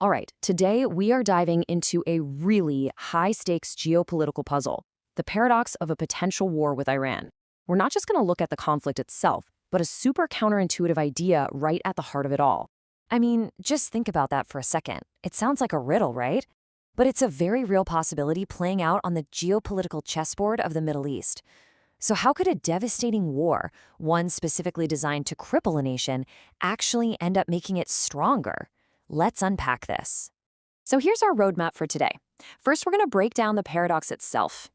All right, today we are diving into a really high-stakes geopolitical puzzle, the paradox of a potential war with Iran. We're not just going to look at the conflict itself, but a super counterintuitive idea right at the heart of it all. I mean, just think about that for a second. It sounds like a riddle, right? But it's a very real possibility playing out on the geopolitical chessboard of the Middle East. So how could a devastating war, one specifically designed to cripple a nation, actually end up making it stronger? Let's unpack this. So here's our roadmap for today. First, we're going to break down the paradox itself.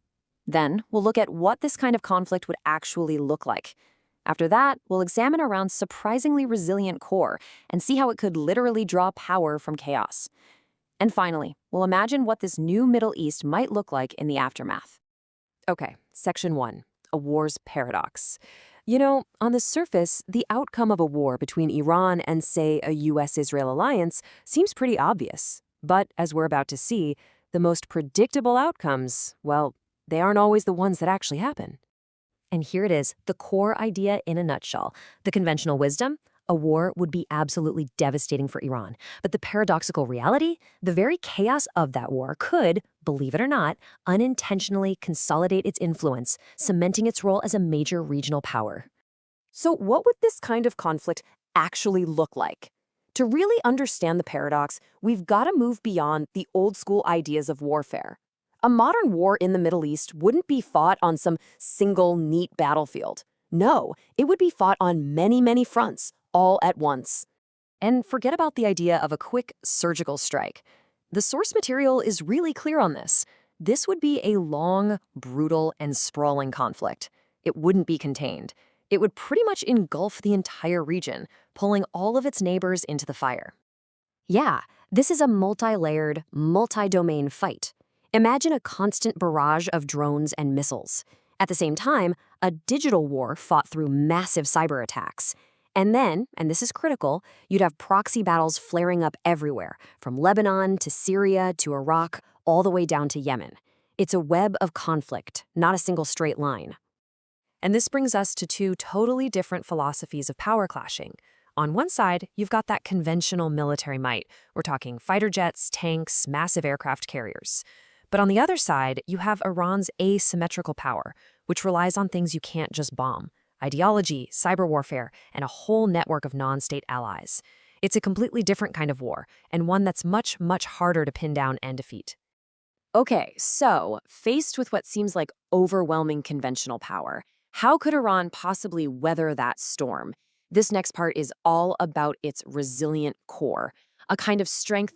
Then, we'll look at what this kind of conflict would actually look like. After that, we'll examine Iran's surprisingly resilient core and see how it could literally draw power from chaos. And finally, we'll imagine what this new Middle East might look like in the aftermath. Okay, Section 1, a war's paradox. On the surface, the outcome of a war between Iran and, say, a US-Israel alliance seems pretty obvious. But, as we're about to see, the most predictable outcomes, well, they aren't always the ones that actually happen. And here it is, the core idea in a nutshell. The conventional wisdom: a war would be absolutely devastating for Iran. But the paradoxical reality: the very chaos of that war could, believe it or not, unintentionally consolidate its influence, cementing its role as a major regional power. So what would this kind of conflict actually look like? To really understand the paradox, we've got to move beyond the old-school ideas of warfare. A modern war in the Middle East wouldn't be fought on some single, neat battlefield. No, it would be fought on many, many fronts, all at once. And forget about the idea of a quick surgical strike. The source material is really clear on this. This would be a long, brutal, and sprawling conflict. It wouldn't be contained. It would pretty much engulf the entire region, pulling all of its neighbors into the fire. Yeah, this is a multi-layered, multi-domain fight. Imagine a constant barrage of drones and missiles. At the same time, a digital war fought through massive cyber attacks. And then, and this is critical, you'd have proxy battles flaring up everywhere, from Lebanon to Syria to Iraq, all the way down to Yemen. It's a web of conflict, not a single straight line. And this brings us to two totally different philosophies of power clashing. On one side, you've got that conventional military might. We're talking fighter jets, tanks, massive aircraft carriers. But on the other side, you have Iran's asymmetrical power, which relies on things you can't just bomb: ideology, cyber warfare, and a whole network of non-state allies. It's a completely different kind of war, and one that's much, much harder to pin down and defeat. Okay, so, faced with what seems like overwhelming conventional power, how could Iran possibly weather that storm? This next part is all about its resilient core, a kind of strength